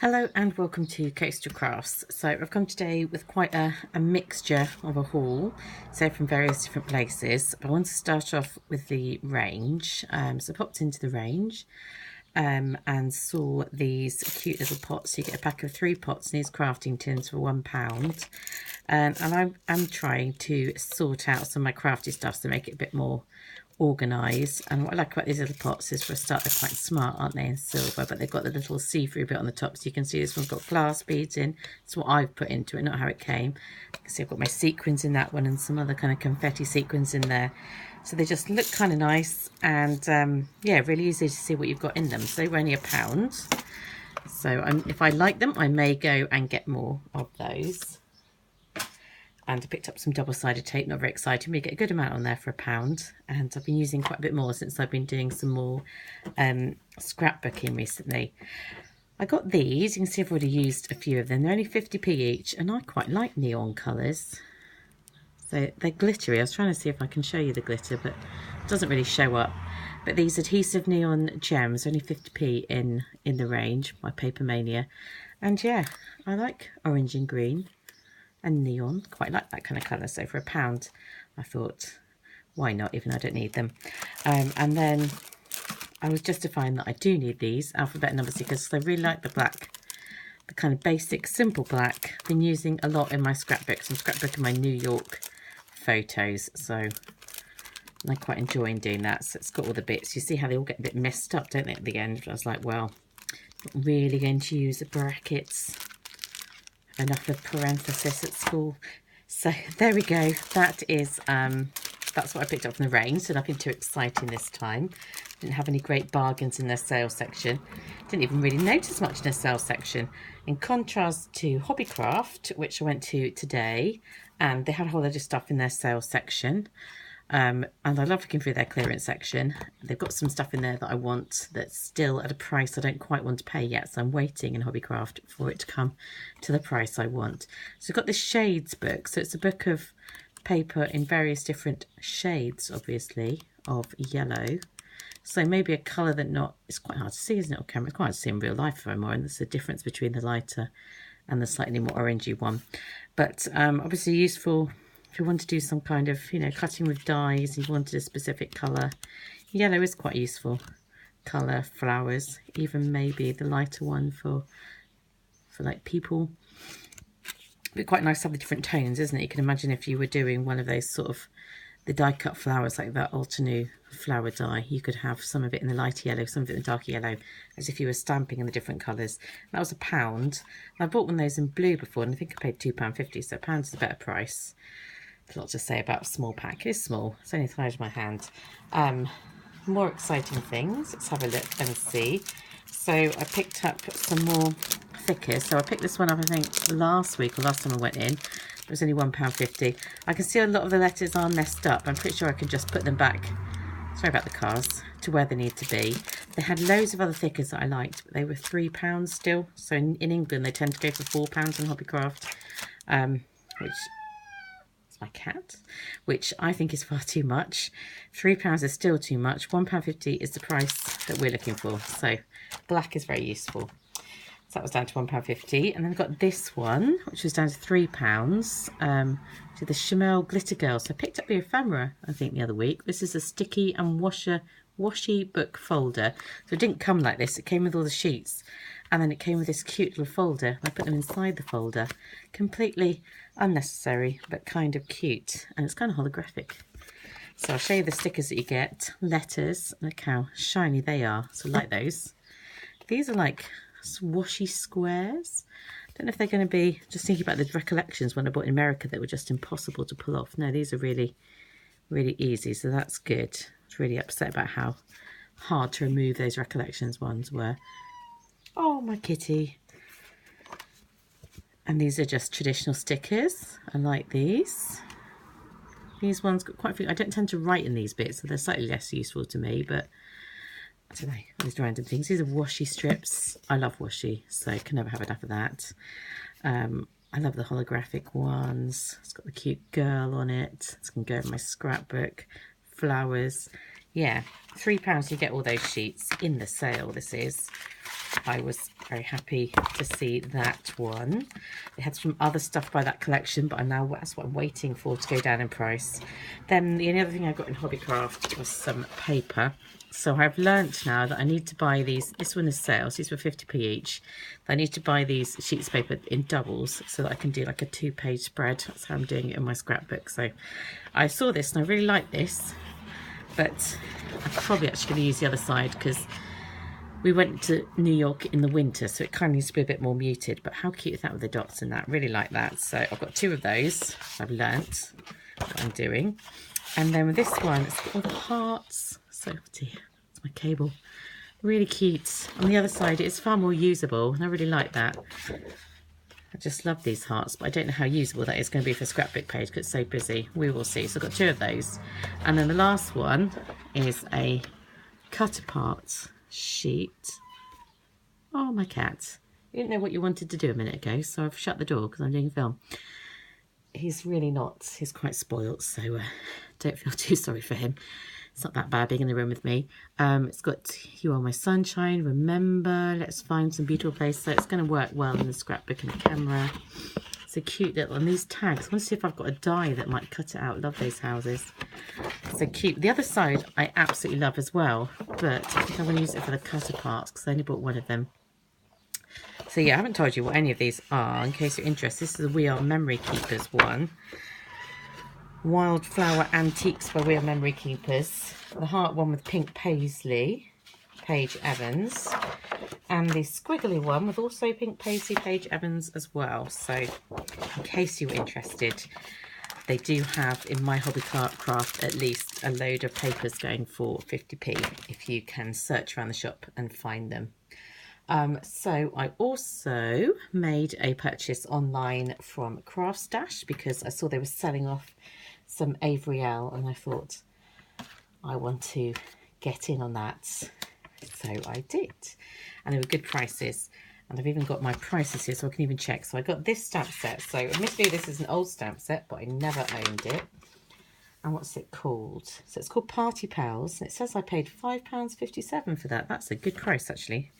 Hello and welcome to Coastal Crafts. So I've come today with quite a mixture of a haul, so from various different places. But I want to start off with the range. So I popped into the range and saw these cute little pots. You get a pack of 3 pots in these crafting tins for £1. And I'm trying to sort out some of my crafty stuff to make it a bit more organised. And what I like about these little pots is, for a start, they're quite smart, aren't they, in silver, but they've got the little see-through bit on the top, so you can see this one's got glass beads in. It's what I've put into it, not how it came. You can see I've got my sequins in that one and some other kind of confetti sequins in there, so they just look kind of nice. And yeah, really easy to see what you've got in them. So they were only £1, so if I like them, I may go and get more of those. And I picked up some double-sided tape, not very exciting, but you get a good amount on there for £1. And I've been using quite a bit more since I've been doing some more scrapbooking recently. I got these. You can see I've already used a few of them. They're only 50p each, and I quite like neon colours. So they're glittery. I was trying to see if I can show you the glitter, but it doesn't really show up. But these adhesive neon gems, only 50p in the range by Paper Mania. And yeah, I like orange and green and neon, quite like that kind of colour. So for £1 I thought, why not, even though I don't need them. And then I was justifying that I do need these alphabet number stickers, because I really like the black, the kind of basic simple black. I've been using a lot in my scrapbooks. I'm scrapbooking my New York photos, so I'm quite enjoying doing that. So it's got all the bits. You see how they all get a bit messed up, don't they, at the end? But I was like, well, not really going to use the brackets, enough of parenthesis at school. So there we go. That is that's what I picked up from the range. So nothing too exciting this time. Didn't have any great bargains in their sales section. Didn't even really notice much in their sales section, in contrast to Hobbycraft, which I went to today, and they had a whole load of stuff in their sales section. And I love looking through their clearance section. They've got some stuff in there that I want that's still at a price I don't quite want to pay yet, so I'm waiting in Hobbycraft for it to come to the price I want. So I've got this shades book. So it's a book of paper in various different shades, obviously, of yellow. So maybe a colour that it's quite hard to see, isn't it, on camera? It's quite hard to see in real life for more, and there's a difference between the lighter and the slightly more orangey one. But obviously useful if you want to do some kind of, you know, cutting with dies, you wanted a specific colour. Yellow is quite useful colour, flowers, even maybe the lighter one for like people. But quite nice to have the different tones, isn't it? You can imagine if you were doing one of those sort of the die cut flowers, like that Altenew flower die, you could have some of it in the lighter yellow, some of it in the darker yellow, as if you were stamping in the different colours. That was £1. I bought one of those in blue before, and I think I paid £2.50, so £1 is a better price. There's a lot to say about a small pack. It is small. It's only the size of my hand. More exciting things. Let's have a look and see. So I picked up some more thicker. So I picked this one up, I think, last week, or last time I went in. It was only £1.50. I can see a lot of the letters are messed up. I'm pretty sure I can just put them back, sorry about the cars, to where they need to be. They had loads of other thickers that I liked, but they were £3 still. So in England, they tend to go for £4 on Hobbycraft, which... my cat, which I think is far too much. £3 is still too much. £1.50 is the price that we're looking for. So black is very useful. So that was down to £1.50. And then I've got this one, which was down to £3, to the Chamel Glitter Girl. So I picked up the ephemera, I think, the other week. This is a sticky and washy book folder. So it didn't come like this. It came with all the sheets. And then it came with this cute little folder. I put them inside the folder. Completely unnecessary, but kind of cute. And it's kind of holographic. So I'll show you the stickers that you get. Letters. Look how shiny they are. So I like those. These are like washy squares. Don't know if they're going to be, just thinking about the recollections when I bought in America that were just impossible to pull off. No, these are really, really easy. So that's good. I was really upset about how hard to remove those recollections ones were. Oh, my kitty. And these are just traditional stickers. I like these. These ones got quite a few. I don't tend to write in these bits, so they're slightly less useful to me, but I don't know, these random things. These are washi strips. I love washi, so I can never have enough of that. I love the holographic ones. It's got the cute girl on it. It's going to go in my scrapbook. Flowers. Yeah, £3 you get all those sheets in the sale. This is. I was very happy to see that one. They had some other stuff by that collection, but that's what I'm waiting for to go down in price. Then the only other thing I got in Hobbycraft was some paper. So I've learnt now that I need to buy these. This one is sales. These were 50p each. I need to buy these sheets of paper in doubles so that I can do like a 2-page spread. That's how I'm doing it in my scrapbook. So I saw this and I really like this, but I'm probably actually going to use the other side because we went to New York in the winter, so it kind of needs to be a bit more muted. But how cute is that with the dots and that? Really like that. So I've got 2 of those. I've learnt what I'm doing. And then with this one, it's got all the hearts. So, dear, it's my cable. Really cute. On the other side, it's far more usable, and I really like that. I just love these hearts, but I don't know how usable that is going to be for a scrapbook page because it's so busy. We will see. So I've got 2 of those. And then the last one is a cut apart sheet. Oh, my cat. You didn't know what you wanted to do a minute ago, so I've shut the door because I'm doing a film. He's really not. He's quite spoilt, so don't feel too sorry for him. It's not that bad being in the room with me. It's got You Are My Sunshine, Remember, Let's Find Some Beautiful Place. So it's going to work well in the scrapbook and the camera. It's a cute little, and these tags, I want to see if I've got a die that might cut it out. Love those houses. So cute. The other side I absolutely love as well, but I think I'm going to use it for the cutter parts because I only bought one of them. So yeah, I haven't told you what any of these are in case you're interested. This is the We Are Memory Keepers one. Wildflower Antiques by We Are Memory Keepers. The heart one with pink paisley, Paige Evans. And the squiggly one with also pink paisley, Paige Evans as well. So in case you were interested, they do have in my Hobbycraft at least a load of papers going for 50p if you can search around the shop and find them. So I also made a purchase online from CraftStash because I saw they were selling off some Avery L and I thought I want to get in on that. So I did. And they were good prices. And I've even got my prices here so I can even check. So I got this stamp set. So admittedly this is an old stamp set, but I never owned it. And what's it called? So it's called Party Pals. And it says I paid £5.57 for that. That's a good price actually.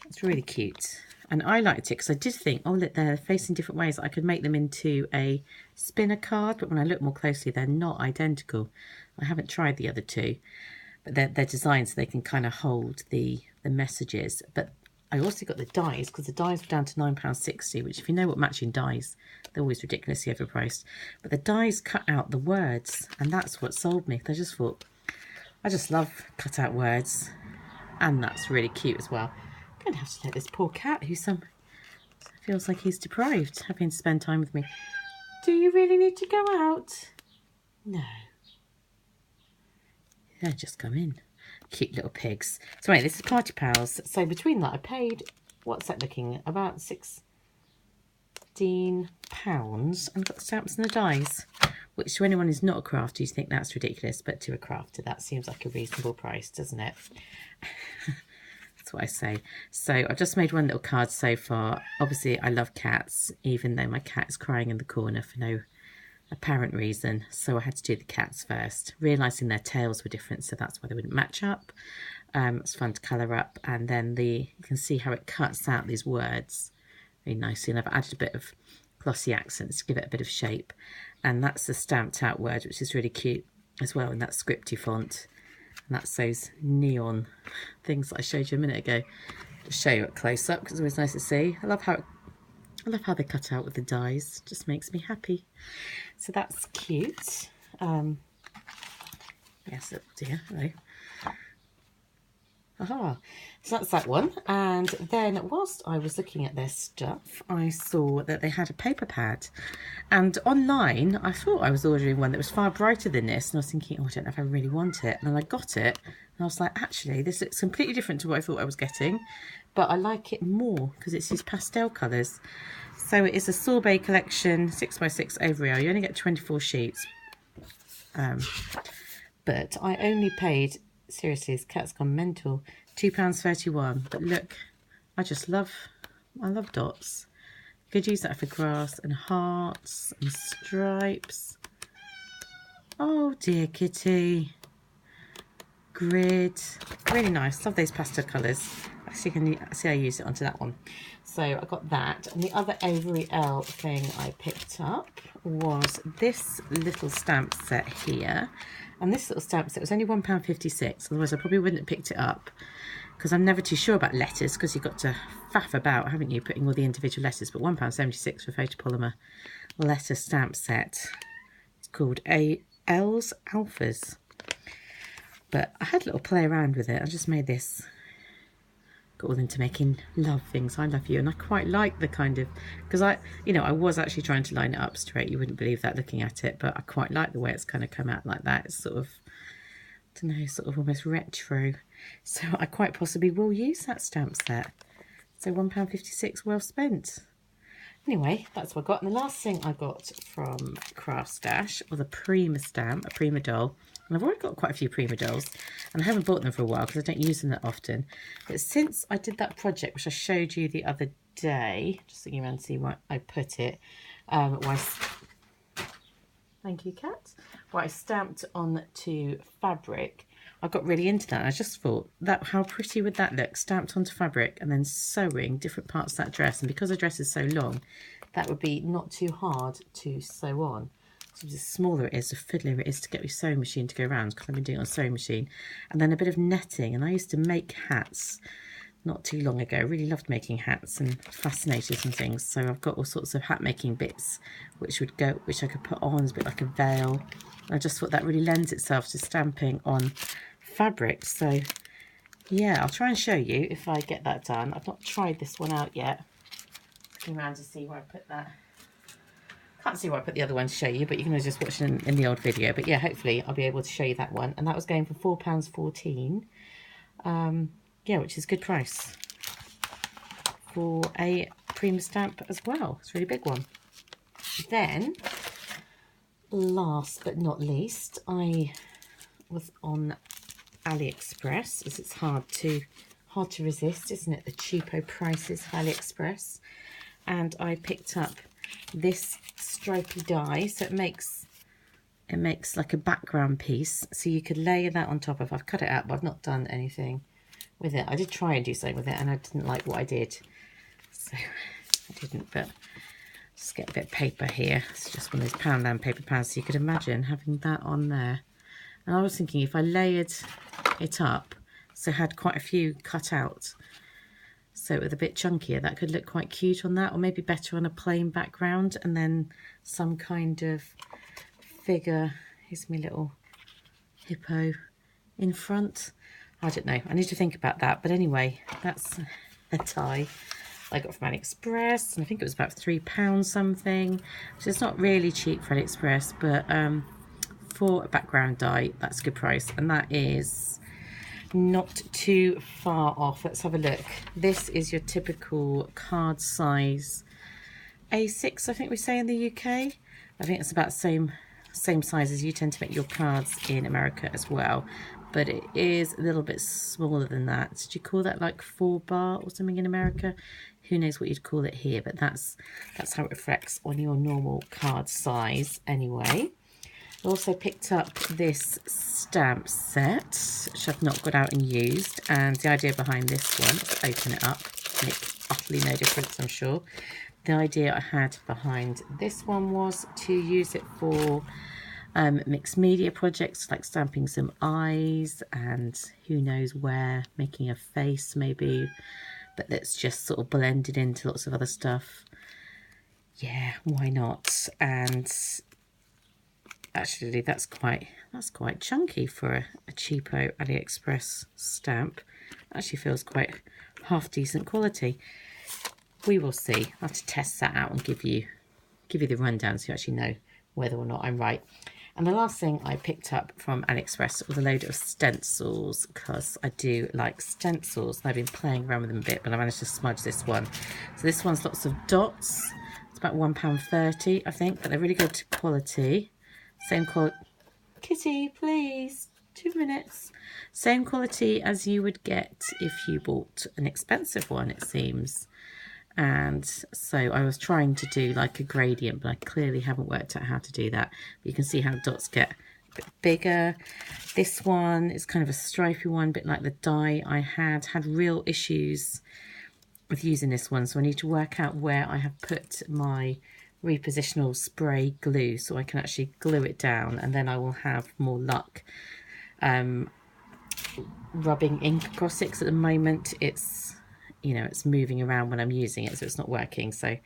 It's really cute. And I liked it because I did think, oh look, they're facing different ways. I could make them into a spinner card, but when I look more closely, they're not identical. I haven't tried the other 2, but they're designed so they can kind of hold the messages. But I also got the dies because the dies were down to £9.60, which if you know what matching dies, they're always ridiculously overpriced. But the dies cut out the words, and that's what sold me. I just thought, I just love cut out words, and that's really cute as well. I'm going to have to let this poor cat, who feels like he's deprived, having to spend time with me. Do you really need to go out? No. They'll just come in. Cute little pigs. So anyway, this is Party Pals. So between that, I paid, what's that looking, about £16 and got the stamps and the dies, which to anyone who's not a crafter, you think that's ridiculous, but to a crafter, that seems like a reasonable price, doesn't it? That's what I say. So I've just made one little card so far. Obviously, I love cats, even though my cat is crying in the corner for no apparent reason. So I had to do the cats first, realising their tails were different, so that's why they wouldn't match up. It's fun to colour up, and then you can see how it cuts out these words very nicely. And I've added a bit of glossy accents to give it a bit of shape. And that's the stamped out word, which is really cute as well in that scripty font. And that's those neon things that I showed you a minute ago. Just show you it close up because it's always nice to see. I love how they cut out with the dies. It just makes me happy. So that's cute. Yes, oh dear, hello. Aha, so that's that one. And then whilst I was looking at their stuff, I saw that they had a paper pad. And online, I thought I was ordering one that was far brighter than this. And I was thinking, oh, I don't know if I really want it. And then I got it. And I was like, actually, this is completely different to what I thought I was getting. But I like it more because it's these pastel colours. So it is a Sorbet collection, 6x6 Avery L. You only get 24 sheets. But I only paid... Seriously, this cat's gone mental. £2.31. But look, I love dots. You could use that for grass and hearts and stripes. Oh dear kitty. grid. Really nice. Love those pastel colours. Actually, can you see I use it onto that one? So I got that. And the other Avery L thing I picked up was this little stamp set here. And this little stamp set was only £1.56. Otherwise, I probably wouldn't have picked it up, because I'm never too sure about letters, because you've got to faff about, haven't you, putting all the individual letters. But £1.76 for photopolymer letter stamp set. It's called L's Alphas. But I had a little play around with it. I just made this, got all into making love things. I love you. And I quite like the kind of, because I was actually trying to line it up straight. You wouldn't believe that looking at it, but I quite like the way it's kind of come out like that. It's sort of, I don't know, sort of almost retro. So I quite possibly will use that stamp set. So £1.56 well spent. Anyway, that's what I got. And the last thing I got from CraftStash was a Prima stamp, a Prima doll. And I've already got quite a few Prima dolls, and I haven't bought them for a while because I don't use them that often. But since I did that project, which I showed you the other day, just looking around to see where I put it, thank you, Kat, where I stamped onto fabric, I got really into that. I just thought, how pretty would that look, stamped onto fabric and then sewing different parts of that dress. And because the dress is so long, that would be not too hard to sew on. So the smaller it is, the fiddlier it is to get your sewing machine to go around, because I've been doing it on a sewing machine. And then a bit of netting, and I used to make hats not too long ago. Really loved making hats and fascinators and things. So I've got all sorts of hat making bits which I could put on as a bit like a veil. And I just thought that really lends itself to stamping on fabric. So yeah, I'll try and show you if I get that done. I've not tried this one out yet. Looking around to see where I put that. Can't see where I put the other one to show you, but you can always just watch it in the old video. But yeah, hopefully I'll be able to show you that one. And that was going for £4.14. Yeah, which is a good price for a Prima stamp as well. It's a really big one. Then, last but not least, I was on Aliexpress, as it's hard to resist, isn't it? The cheapo prices of Aliexpress. And I picked up this stripy die, so it makes like a background piece, so you could layer that on top of. I've cut it out, but I've not done anything with it. I did try and do something with it, and I didn't like what I did, so I didn't. But just get a bit of paper here. It's just one of those Poundland paper pads, so you could imagine having that on there. And I was thinking if I layered it up, so had quite a few cut out, so it was a bit chunkier, that could look quite cute on that, or maybe better on a plain background, and then some kind of figure. Here's my little hippo in front. I don't know, I need to think about that. But anyway, that's a tie I got from AliExpress, and I think it was about £3 something, so it's not really cheap for AliExpress, but for a background die, that's a good price. And that is not too far off. Let's have a look. This is your typical card size A6, I think we say in the UK. I think it's about the same size as you tend to make your cards in America as well, but it is a little bit smaller than that. Did you call that like 4 bar or something in America? Who knows what you'd call it here, but that's how it reflects on your normal card size anyway. I also picked up this stamp set, which I've not got out and used, and the idea behind this one, let's open it up, makes utterly no difference, I'm sure. The idea I had behind this one was to use it for mixed media projects, like stamping some eyes and who knows where, making a face maybe, but that's just sort of blended into lots of other stuff. Yeah, why not? And actually that's quite chunky for a cheapo AliExpress stamp. Actually feels quite half decent quality. We will see. I'll have to test that out and give you the rundown so you actually know whether or not I'm right. And the last thing I picked up from AliExpress was a load of stencils, because I do like stencils. I've been playing around with them a bit, but I managed to smudge this one. So this one's lots of dots. It's about £1.30, I think, but they're really good quality. Same quality. Kitty, please. 2 minutes. Same quality as you would get if you bought an expensive one, it seems. And so I was trying to do like a gradient, but I clearly haven't worked out how to do that. But you can see how dots get bit bigger. This one is kind of a stripy one, a bit like the die I had real issues with using this one, so I need to work out where I have put my repositional spray glue so I can actually glue it down, and then I will have more luck rubbing ink across it, 'cause at the moment it's, you know, it's moving around when I'm using it, so it's not working. So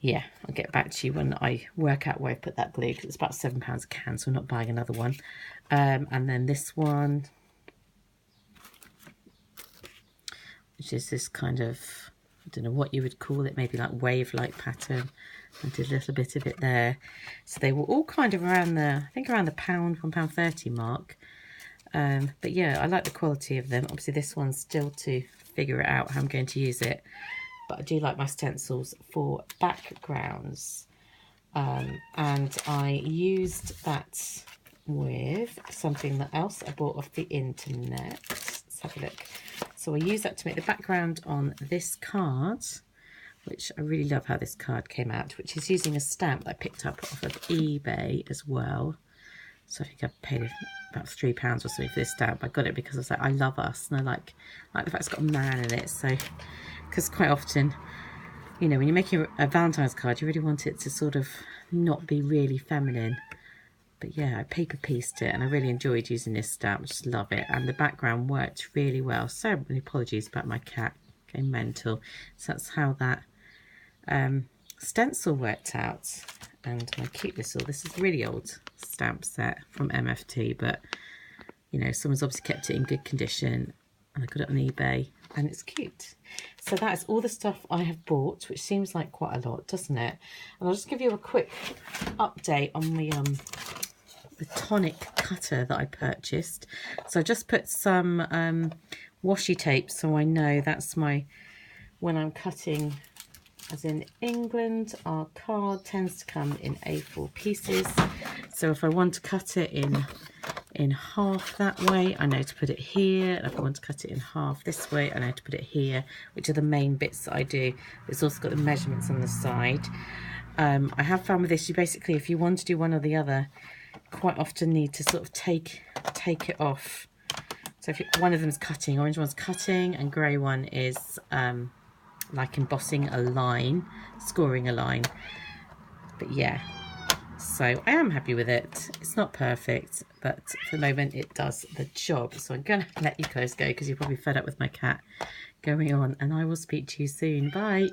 yeah, I'll get back to you when I work out where I put that glue, because it's about £7 a can, so I'm not buying another one. And then this one, which is this kind of, I don't know what you would call it, maybe like wave-like pattern. I did a little bit of it there. So they were all kind of around the, I think around the £1.30 mark. But yeah, I like the quality of them. Obviously this one's still to figure it out how I'm going to use it. But I do like my stencils for backgrounds. And I used that with something else I bought off the internet. Let's have a look. So I used that to make the background on this card, which I really love how this card came out, which is using a stamp that I picked up off of eBay as well. So I think I paid about £3 or something for this stamp. I got it because I was like, I love us, and I like the fact it's got a man in it. So, because quite often, you know, when you're making a Valentine's card, you really want it to sort of not be really feminine. But yeah, I paper pieced it and I really enjoyed using this stamp. I just love it. And the background worked really well. So many apologies about my cat going mental. So that's how that stencil worked out. And my cute little, this is a really old stamp set from MFT, but you know, someone's obviously kept it in good condition, and I got it on eBay and it's cute. So that is all the stuff I have bought, which seems like quite a lot, doesn't it? And I'll just give you a quick update on the tonic cutter that I purchased. So I just put some washi tape, so I know that's my, when I'm cutting, as in England, our card tends to come in A4 pieces. So if I want to cut it in half that way, I know to put it here. And if I want to cut it in half this way, I know to put it here, which are the main bits that I do. It's also got the measurements on the side. I have found with this, you basically, if you want to do one or the other, quite often need to sort of take it off. So if one of them is cutting, orange one's cutting, and grey one is like embossing a line, scoring a line. But yeah, so I am happy with it. It's not perfect, but for the moment it does the job. So I'm gonna let you guys go because you're probably fed up with my cat going on, and I will speak to you soon. Bye.